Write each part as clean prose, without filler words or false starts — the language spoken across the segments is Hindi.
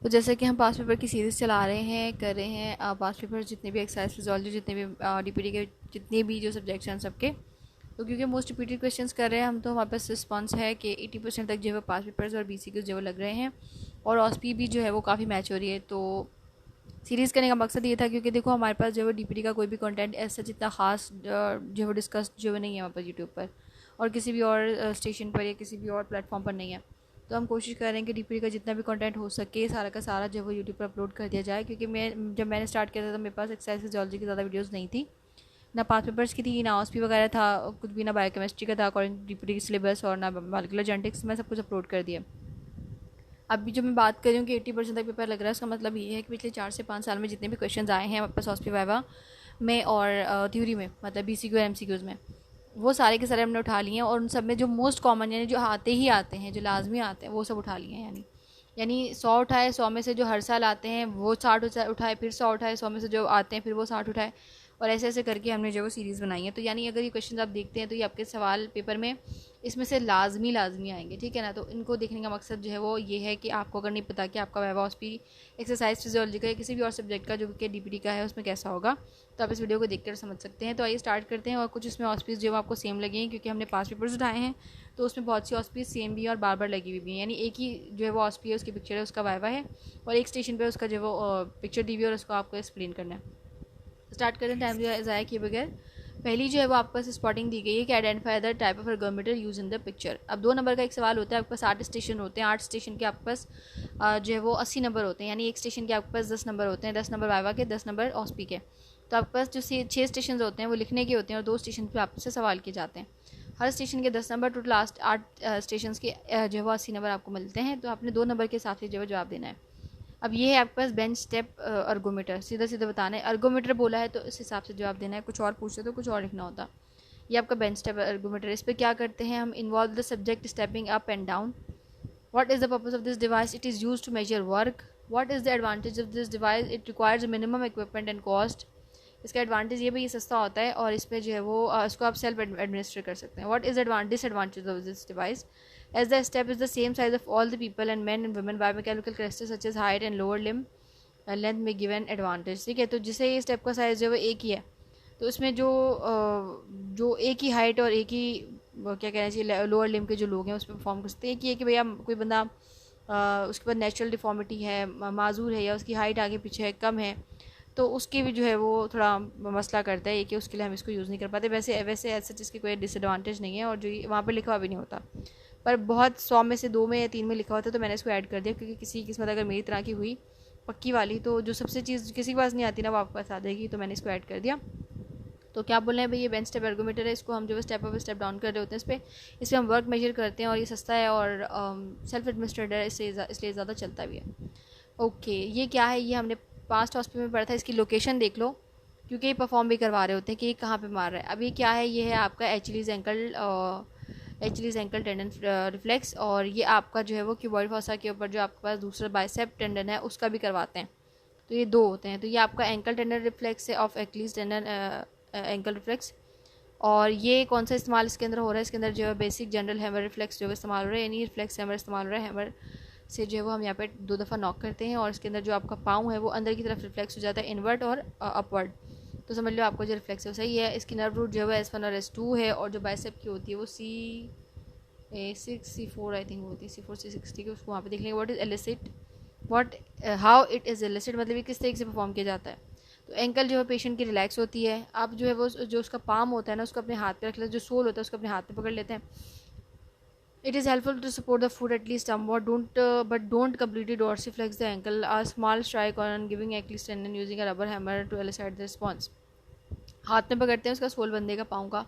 तो जैसे कि हम पास्ट पेपर की सीरीज़ चला रहे हैं, कर रहे हैं पास्ट पेपर जितने भी एक्सरसाइज फिजियोलॉजी जितने भी डीपीटी के जितने भी जो सब्जेक्ट्स हैं सबके। तो क्योंकि मोस्ट रिपीटेड क्वेश्चंस कर रहे हैं हम, तो हमारे पास रिस्पॉन्स है कि 80% तक जो है पास्ट पेपर्स और बीसीक्यूज जो है लग रहे हैं, और ऑसपी भी जो है वो काफ़ी मैच हो रही है। तो सीरीज़ करने का मकसद ये था क्योंकि देखो हमारे पास जो है डीपीटी का कोई भी कंटेंट ऐसा जितना खास जो है डिस्कस जो है नहीं है हमारे पास यूट्यूब पर और किसी भी और स्टेशन पर या किसी भी और प्लेटफॉर्म पर नहीं है। तो हम कोशिश कर रहे हैं कि डीपीटी का जितना भी कंटेंट हो सके सारा का सारा जो है वो यूट्यूब पर अपलोड कर दिया जाए, क्योंकि जब मैंने स्टार्ट किया था तो मेरे पास एक्सरसाइज फिजियोलॉजी की ज़्यादा वीडियोज़ नहीं थी, ना पास पेपर्स की थी, ना ऑसपी वगैरह था, कुछ भी ना बायोकेमिस्ट्री का था अकॉर्डिंग टू डीपीटी की सिलेबस, और ना मॉलिक्यूलर जेनेटिक्स। मैं सब कुछ अपलोड कर दिया। अभी जो मैं बात कर रही हूँ कि 80% तक पेपर लग रहा है, उसका मतलब ये है कि पिछले 4 से 5 साल में जितने भी क्वेश्चन आए हैं वापस ऑसपी वाइवा में और थ्योरी में, मतलब बीसीक्यू और एमसीक्यूज़ में, वो सारे के सारे हमने उठा लिए हैं। और उन सब में जो मोस्ट कॉमन यानी जो आते ही आते हैं, जो लाजमी आते हैं, वो सब उठा लिए हैं। यानी 100 उठाए, 100 में से जो हर साल आते हैं वो 60 उठाए, फिर 100 उठाए, 100 में से जो आते हैं फिर वो 60 उठाए, और ऐसे ऐसे करके हमने जो वो सीरीज़ बनाई है। तो यानी अगर ये क्वेश्चन आप देखते हैं तो ये आपके सवाल पेपर में इसमें से लाजमी लाजमी आएंगे, ठीक है ना। तो इनको देखने का मकसद जो है वो ये है कि आपको अगर नहीं पता कि आपका वाइवा ऑसपी एक्सरसाइज फिजियोलॉजी का या किसी भी और सब्जेक्ट का जो कि डीपीटी का है उसमें कैसा होगा, तो आप इस वीडियो को देखकर समझ सकते हैं। तो आइए स्टार्ट करते हैं। और कुछ इसमें ऑसपीज जो आपको सेम लगे हैं क्योंकि हमने 5 पेपर्स उठाए हैं, तो उसमें बहुत सी ऑसपीज सेम भी और बार बार लगी हुई भी हैं। यानी एक ही जो है वो ऑसपी है, उसकी पिक्चर है, उसका वाइवा है, और एक स्टेशन पर उसका जो वो पिक्चर दी हुई है और उसको आपको एक्सप्लेन करना है। स्टार्ट करें टाइम ज़ाया किए बगैर। पहली जो है वो आपके पास स्पॉटिंग दी गई है कि identify the type of ergometer use in the picture. अब 2 नंबर का एक सवाल होता है, आपके पास 8 स्टेशन होते हैं, 8 स्टेशन के आपके पास जो है वो 80 नंबर होते हैं, यानी एक स्टेशन के आपके पास 10 नंबर होते हैं, 10 नंबर वाइवा के, 10 नंबर ऑसपी के। तो आपके पास जो 6 स्टेशन होते हैं वो लिखने के होते हैं और 2 स्टेशन पर आपसे सवाल किए जाते हैं। हर स्टेशन के 10 नंबर, टोटल लास्ट 8 स्टेशन के जो है वो 80 नंबर आपको मिलते हैं। तो आपने 2 नंबर के हिसाब से जो है जवाब देना है। अब ये है आपके पास बेंच स्टेप अर्गोमीटर, सीधा सीधा बताना है। अर्गोमीटर बोला है तो इस हिसाब से जवाब देना है, कुछ और पूछते तो कुछ और लिखना होता। ये आपका बेंच स्टेप अर्गोमीटर। इस पर क्या करते हैं हम, involve the subject stepping up and down. What is the purpose of this device, it is use to measure work. What is the advantage of this device, it requires minimum equipment and cost. इसका एडवांटेज ये भी, ये सस्ता होता है और इस पर जो है वो इसको आप सेल्फ एडमिनिस्ट्रेट कर सकते हैं। What is disadvantage of this device, as the step is the same size of all the people and men and women, biochemical characteristics such as height and lower limb length में गिवन एडवांटेज। ठीक है, तो जिसे ये स्टेप का साइज जो है वो एक ही है, तो इसमें जो एक ही हाइट और एक ही क्या कहना चाहिए लोअर लिम्ब के जो लोग हैं उस पर परफॉर्म कर सकते हैं। एक ये कि भैया कोई बंदा उसके पास नेचुरल डिफॉर्मिटी है, माजूर है, या उसकी हाइट आगे पीछे है, कम है, तो उसकी भी जो है वो थोड़ा मसला करता है कि उसके लिए हम इसको यूज़ नहीं कर पाते। वैसे वैसे ऐसा इसकी कोई डिसएडवांटेज नहीं है, और जो वहाँ पर लिखा हुआ भी नहीं होता, पर बहुत 100 में से 2 में या 3 में लिखा होता है, तो मैंने इसको ऐड कर दिया क्योंकि किसी किस्मत अगर मेरी तरह की हुई पक्की वाली, तो जो सबसे चीज़ किसी के पास नहीं आती ना वो आपके पास आ जाएगी, तो मैंने इसको ऐड कर दिया। तो क्या बोल रहे हैं भाई, ये बेंच स्टेप अर्गोमीटर है, इसको हम जो है स्टेप बाय स्टेप डाउन कर रहे होते हैं। इस पर हम वर्क मेजर करते हैं, और ये सस्ता है और सेल्फ एडमिनिस्ट्रेटेड है, इसलिए ज़्यादा चलता भी है। ओके, ये क्या है, ये हमने पास्ट हॉस्पिटल में पढ़ा था। इसकी लोकेशन देख लो, क्योंकि ये परफॉर्म भी करवा रहे होते हैं कि ये कहाँ पे मार रहा है। अब ये क्या है, ये है आपका एचलीज एंकल टेंडन रिफ्लेक्स, और ये आपका जो है वो क्यूबॉइड फॉसा के ऊपर जो आपके पास दूसरा बाइसेप टेंडन है उसका भी करवाते हैं। तो ये 2 होते हैं। तो ये आपका एंकल टेंडन रिफ्लेक्स है ऑफ एचलीज टेंडन एंकल रिफ्लेक्स। और ये कौन सा इस्तेमाल इसके अंदर हो रहा है, इसके अंदर जो है बेसिक जनरल हैमर रिफ्लेक्स जो है इस्तेमाल हो रहा है, यानी रिफ्लेक्स हैमर इस्तेमाल हो रहा है। हैमर से जो है वो हम यहाँ पे 2 दफ़ा नॉक करते हैं, और इसके अंदर जो आपका पाँव है वो अंदर की तरफ रिफ्लेक्स हो जाता है, इनवर्ट और अपवर्ड। तो समझ लो आपको जो रिफ्लेक्स है वो सही है। इसकी नर्व रूट जो है S1 और S2 है, और जो बाइसेप की होती है वो C6 C4 आई थिंक होती है, C4 C6, ठीक है, उसको वहाँ पे देख लेंगे। What is elicit, what how it is elicit, मतलब ये किस तरीके से परफॉर्म किया जाता है। तो एंकल जो है पेशेंट की रिलैक्स होती है। आप जो है वो जो उसका पाम होता है ना उसको अपने हाथ पे रख लेते हैं, जो सोल होता है उसको अपने हाथ पे पकड़ लेते हैं। It is helpful to support the foot at least somewhat, don't completely dorsiflex the ankle. A small strike on giving Achilles tendon using a rubber hammer to elicit the response. हाथ में पकड़ते हैं उसका सोल बंदे का, पाँव का,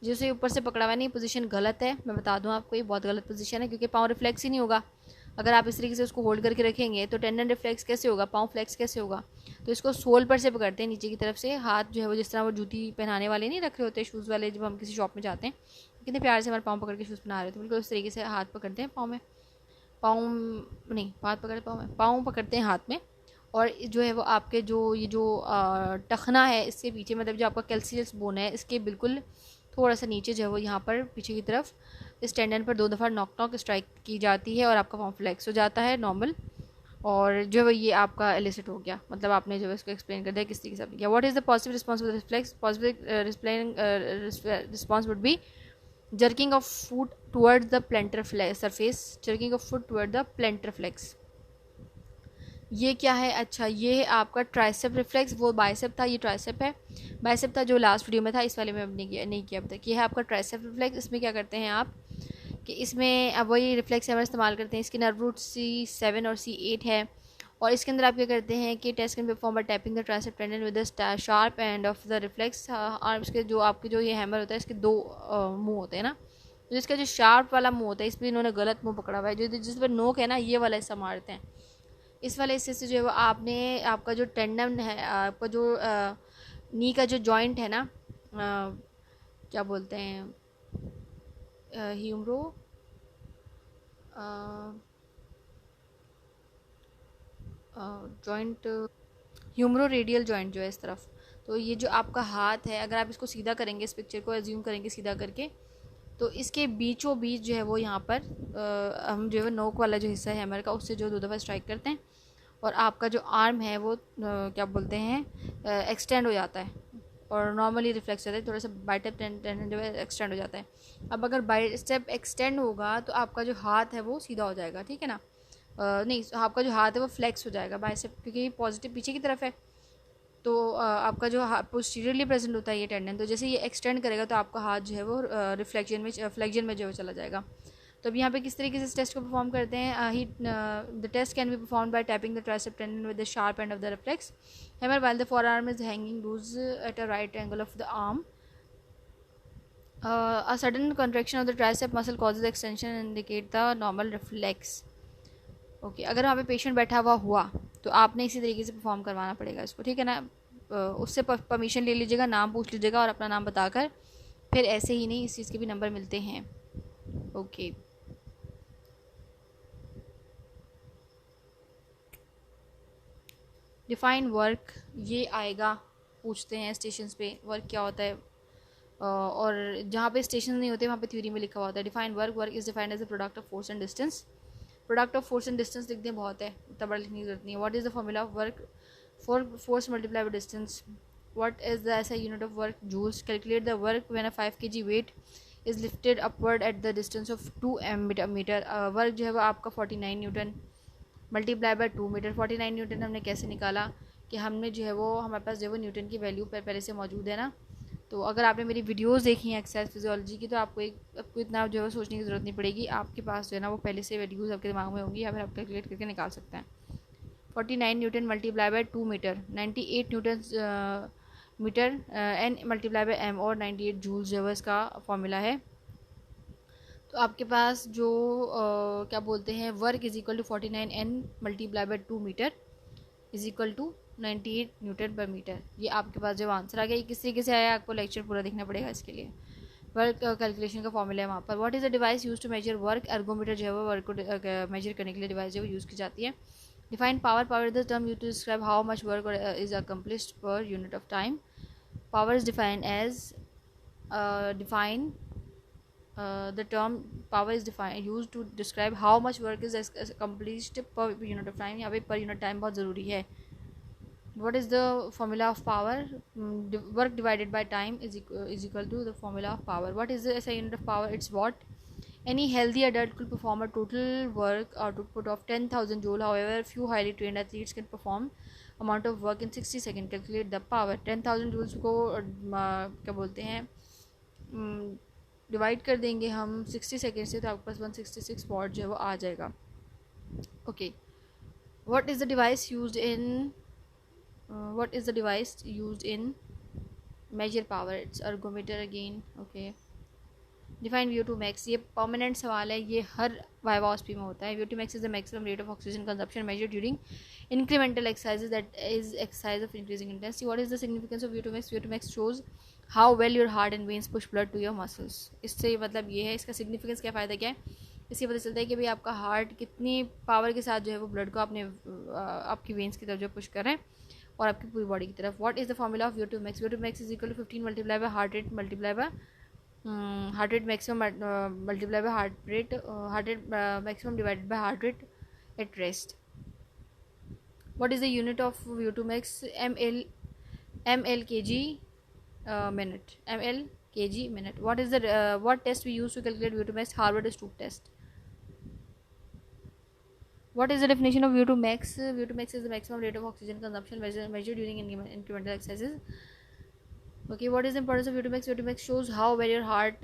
जिसे ऊपर से पकड़ा हुआ नहीं। पोजीशन गलत है, मैं बता दूं आपको, ये बहुत गलत पोजीशन है, क्योंकि पाँव रिफ्लेक्स ही नहीं होगा। अगर आप इस तरीके से उसको होल्ड करके रखेंगे तो टेंडन रिफ्लेक्स कैसे होगा, पाँव फ्लेक्स कैसे होगा। तो इसको सोल पर से पकड़ते हैं नीचे की तरफ से। हाथ जो है वो जिस तरह वो जूती पहनाने वाले नहीं रख रहे होते शूज़ वाले, जब हम किसी शॉप में जाते हैं कितने प्यार से हमारे पाँव पकड़ के शूज़ पहना रहे होते हैं, बिल्कुल उस तरीके से हाथ पकड़ते हैं पाँव में, पाँव नहीं हाथ पकड़े पाँव में, पाँव पकड़ते हैं हाथ में। और जो है वो आपके जो ये जो टखना है इसके पीछे, मतलब जो आपका कैल्सियस बोन है इसके बिल्कुल थोड़ा सा नीचे जो है वो यहाँ पर पीछे की तरफ इस टेंडन पर 2 दफ़ा नॉक नॉक स्ट्राइक की जाती है, और आपका पाँव फ्लेक्स हो जाता है नॉर्मल। और जो है ये आपका एलिसिट हो गया, मतलब आपने जो है इसको एक्सप्लेन कर दिया किस तरीके से आपने किया। What is the positive response with reflex? Positive response would be jerking of foot towards the plantar surface, jerking of foot toward the plantar flex। ये क्या है? अच्छा, ये है आपका ट्राइसेप रिफ्लेक्स। वो बाइसेप था, ये ट्राइसेप है। बाइसेप था जो लास्ट वीडियो में था, इस वाले में अब नहीं किया अब तक। ये है आपका ट्राइसेप रिफ्लेक्स। इसमें क्या करते हैं आप कि इसमें अब वही रिफ्लेक्स हम इस्तेमाल करते हैं। इसके नर्व रूट C7 और C8 है, और इसके अंदर आप क्या करते हैं कि test can perform by tapping the tricep tendon with the sharp end of the reflex arms के। जो आपके जो ये हैमर होता है इसके दो मुंह होते हैं ना, तो इसका जो शार्प वाला मुंह होता है इस पर इन्होंने गलत मुंह पकड़ा हुआ है। जो जिस पर नोक है ना, ये वाला हिस्सा मारते हैं। इस वाले हिस्से से जो है वो आपने आपका जो टेंडन है, आपका जो नी का जो जॉइंट है ना, क्या बोलते हैं, ह्यूमरो जॉइंट, ह्यूमरो रेडियल जॉइंट जो है इस तरफ। तो ये जो आपका हाथ है, अगर आप इसको सीधा करेंगे, इस पिक्चर को एज्यूम करेंगे सीधा करके, तो इसके बीचों बीच जो है वो यहाँ पर हम जो है नोक वाला जो हिस्सा है हैमर का, उससे जो 2 दफ़ा स्ट्राइक करते हैं, और आपका जो आर्म है वो क्या बोलते हैं, एक्सटेंड हो जाता है, और नॉर्मली रिफ्लेक्स होता है, थोड़ा सा बाइसेप टेंडन जो है एक्सटेंड हो जाता है। अब अगर बाइसेप एक्सटेंड होगा तो आपका जो हाथ है वो सीधा हो जाएगा, ठीक है ना। नहीं, आपका जो हाथ है वो फ्लेक्स हो जाएगा बाइसेप, क्योंकि पॉजिटिव पीछे की तरफ है, तो आपका जो पोस्टीरियरली प्रेजेंट होता है ये टेंडन, तो जैसे ये एक्सटेंड करेगा तो आपका हाथ जो है वो फ्लेक्जन में जो है चला जाएगा। तो अब यहाँ पे किस तरीके से इस टेस्ट को परफॉर्म करते हैं? The test can be perform by tapping the tricep tendon with the sharp end of the reflex hammer while the forearm is hanging loose at a right angle of the arm. A sudden contraction of the tricep muscle causes extension and indicate the normal reflex। Okay, अगर वहाँ पे पेशेंट बैठा हुआ तो आपने इसी तरीके से परफॉर्म करवाना पड़ेगा इसको, ठीक है ना। उससे परमिशन ले लीजिएगा, नाम पूछ लीजिएगा और अपना नाम बताकर, फिर ऐसे ही नहीं, इस चीज़ के भी नंबर मिलते हैं। ओके, डिफाइन वर्क, ये आएगा, पूछते हैं स्टेशंस पे वर्क क्या होता है, और जहाँ पे स्टेशन नहीं होते वहाँ पे थ्योरी में लिखा हुआ होता है define work. Work is defined as the product of force and distance. Product of force and distance लिख दें, बहुत है, इतना बड़ा लिखने की जरूरत नहीं है। What is the formula of work for force multiply by distance? What is the SI unit of work? Joules. Calculate the work when a 5 kg weight is lifted upward at the distance of 2 metre. Work जो है वो आपका 49 newton multiply by 2 metre. 49 newton हमने कैसे निकाला कि हमने जो है वो, हमारे पास जो है वो न्यूटन की वैल्यू पहले से मौजूद है ना। तो अगर आपने मेरी वीडियोस देखी हैं एक्सरसाइज फिजियोलॉजी की, तो आपको इतना जो है सोचने की ज़रूरत नहीं पड़ेगी, आपके पास जो है ना वो पहले से वैल्यूज़ आपके दिमाग में होंगी, या फिर आप कैलकुलेट करके निकाल सकते हैं। 49 newton multiply by 2 metre, 98 newton metre N multiply by M, और 98 जूल्स जो है इसका फॉर्मूला है। तो आपके पास जो क्या बोलते हैं, work is equal to 49 N multiply by 2 metre is equal to 98 newton per metre. ये आपके पास जो आंसर आ गया, ये किस तरीके से आया, आपको लेक्चर पूरा देखना पड़ेगा इसके लिए। वर्क कैलकुलेशन का फॉर्मूला है वहाँ पर। What is the device use to measure work? Ergometer जो है वो वर्क को मेजर करने के लिए डिवाइस जो है यूज़ की जाती है। Define power. Power is the term use to describe how much work is accomplished per unit of time. Power is defined as the term power is defined used to describe how much work is accomplished per unit of time। यहाँ पे per unit time बहुत ज़रूरी है। What is the formula of power? Work divided by time is equal to the formula of power. What is the SI unit of power? It's watt. Any healthy adult could perform a total work output of 10,000 joule. However, few highly trained athletes can perform amount of work in 60 seconds. Calculate the power। 10,000 joules को क्या बोलते हैं, डिवाइड कर देंगे हम 60 सेकेंड से, तो आपके पास 166 वॉट जो है वो आ जाएगा। Okay, what is the device used in measure power? It's ergometer again. Okay, define VO2 max। ये परमानेंट सवाल है, ये हर वाइवा OSP में होता है। VO2 max is the maximum rate of oxygen consumption measure during incremental exercises, that is exercise of increasing intensity। What is the significance of VO2 max? VO2 max shows how well your heart and veins push blood to your muscles। इससे मतलब ये है, इसका सिग्निफिकेंस क्या फ़ायदा क्या है, इससे पता चलता है कि भाई आपका हार्ट कितनी पावर के साथ जो है वो ब्लड को अपने आपकी वेन्स की तरफ जो पुश कर रहे हैं और आपकी पूरी बॉडी की तरफ। What is the formula of VO2 max? VO2 max is equal to 15 multiply by heart rate multiply by heart rate maximum multiply by heart rate maximum divided by heart rate at rest. What is the unit of VO2max? ml kg minute. ml kg minute. What is the what test we use to calculate VO2max? Harvard Stoop test. What is the definition of VO2max? VO2max is the maximum rate of oxygen consumption measured during incremental exercises. Okay, what is the importance of VO2max? VO2max shows how well your heart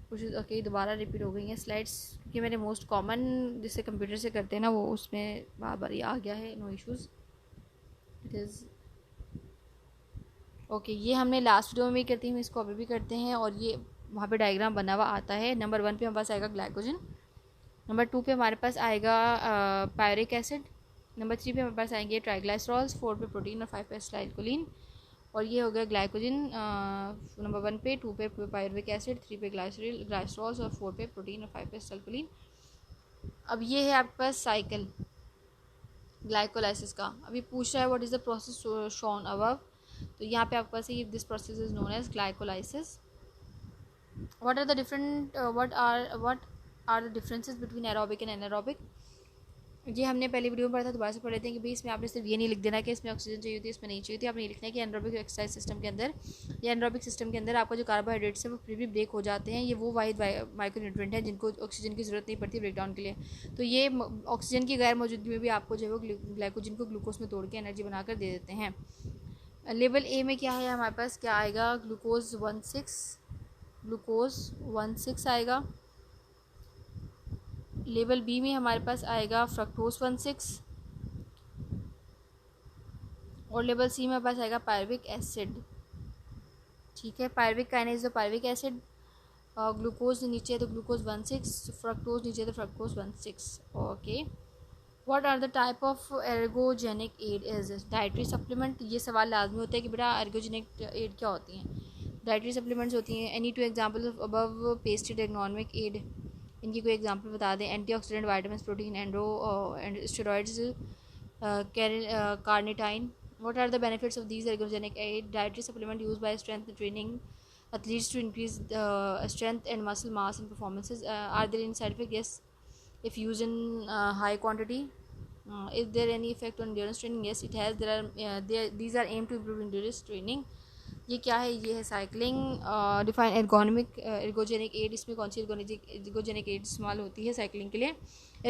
pushes. Okay, दोबारा रिपीट हो गई हैं स्लाइड्स क्योंकि मैंने मोस्ट कॉमन जिससे कंप्यूटर से करते हैं ना वो उसमें बार बार आ गया है. No issues. It is okay. ये हमने लास्ट वीडियो में भी करती हैं, इसको अभी भी करते हैं. और ये वहाँ पे डायग्राम बना हुआ आता है. नंबर 1 पे हमारे पास आएगा ग्लाइकोजन. नंबर 2 पे हमारे पास आएगा पायरिक एसिड. नंबर 3 पे हमारे पास आएंगे ट्राइग्लाइसरॉल्स. 4 पे प्रोटीन और 5 पे एसिटाइलकोलिन. और ये हो गया ग्लाइकोजन नंबर 1 पे. 2 पे पायरुविक एसिड. 3 पे ग्लाइसरॉल्स और 4 पे प्रोटीन और 5 पे एसिटाइलकोलिन. अब ये है आपके पास साइकिल ग्लाइकोलाइसिस का. अभी पूछ रहा है what is the process shown above. तो यहाँ पे आपके पास है this process is known as glycolysis. What are the different what are the differences between aerobic and anaerobic. ये हमने पहले वीडियो में पढ़ा था, दोबारा से पढ़ लेते हैं कि भाई इसमें आपने सिर्फ ये नहीं लिख देना कि इसमें ऑक्सीजन चाहिए होती है, इसमें नहीं चाहिए होती. आपने ये लिखना है कि एनारोबिक एक्सरसाइज सिस्टम के अंदर या एनारोबिक सिस्टम के अंदर आपका जो कार्बोहाइड्रेट्स है वो प्री ब्रेक हो जाते हैं. ये वो वाहिद माइक्रोन्यूट्रिएंट है जिनको ऑक्सीजन की ज़रूरत नहीं पड़ती ब्रेकडाउन के लिए. तो ये ऑक्सीजन की गैर मौजूदगी में भी आपको जो है वो ग्लाइकोजन को ग्लूकोज में तोड़ के एनर्जी बनाकर दे देते हैं. लेवल ए में क्या है हमारे पास, क्या आएगा, ग्लूकोज 1,6 आएगा. लेवल बी में हमारे पास आएगा फ्रक्टोज 1,6. और लेवल सी में हमारे पास आएगा पायरुविक एसिड. ठीक है, पायरुविक काइनेज तो पायरुविक एसिड. ग्लूकोज नीचे है तो ग्लूकोज 1,6. फ्रक्टोज नीचे है तो fructose 1,6. Okay. What are the type of ergogenic aid is dietary supplement. ये सवाल लाजमी होता है कि बेटा एर्गोजेनिक एड क्या होती हैं. डाइटरी सप्लीमेंट्स होती हैं any 2 example of above pasted ergogenic aid. इनकी कोई एग्जांपल बता दें. Antioxidant, vitamin, protein, steroids, carnitine. What are the benefits of these ergogenic aid. Dietary supplement use by strength training athletes to increase strength and muscle mass and performances. Are there any side effects? Yes, if used in high quantity. Is there any effect on endurance training? Yes, it has. These are aimed to improve endurance training. ये क्या है, ये है साइकिलिंग. Define ergogenic add. इसमें कौन सी एर्गोजेनिक एड इस्तेमाल होती है साइकिलिंग के लिए.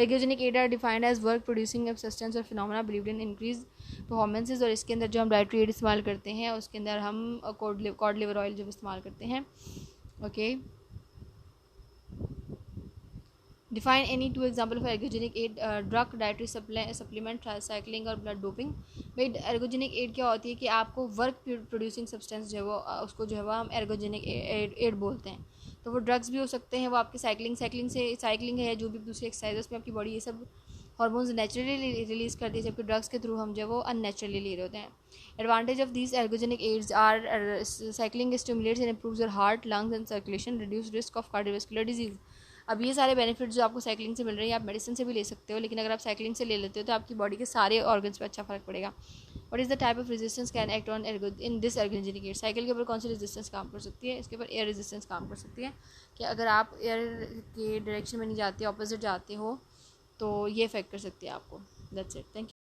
Ergogenic aid are defined as work producing substance और phenomena believed in increase performances. और इसके अंदर जो हम डाइटरी एड इस्तेमाल करते हैं उसके अंदर हम कॉड लिवर ऑयल जब इस्तेमाल करते हैं. Okay. Define any 2 example of ergogenic aid. Drug, dietary supplement, tricycling और ब्लड डोपिंग. भाई एर्गोजेनिक एड क्या होती है कि आपको वर्क प्रोड्यूसिंग सब्सटेंस जो है वो उसको जो है वो हम एर्गोजेनिक एड बोलते हैं. तो वो ड्रग्स भी हो सकते हैं, वो आपकी साइकिलिंग है, जो भी दूसरी एक्सरसाइज में आपकी बॉडी ये सब हार्मोन्स नेचुरली रिलीज़ करती है, जबकि ड्रग्स के थ्रू हम जो है वो अननेचुरली ले रहे होते हैं. Advantage of these ergogenic aids are cycling stimulates and improves your heart, lungs and circulation, reduce risk of cardiovascular disease. अब ये सारे बेनिफिट्स जो आपको साइकिलिंग से मिल रहे हैं आप मेडिसिन से भी ले सकते हो, लेकिन अगर आप साइकिलिंग से ले लेते हो तो आपकी बॉडी के सारे ऑर्गन्स पे अच्छा फर्क पड़ेगा. What is the type of resistance can act on in this ergogenic aid. Cycle के ऊपर कौन सी रेजिस्टेंस काम कर सकती है, इसके ऊपर एयर रेजिस्टेंस काम कर सकती है. कि अगर आप एयर के डायरेक्शन में नहीं जाते, ऑपोजिट जाते हो, तो ये इफेक्ट कर सकती है आपको. That's it. Thank you.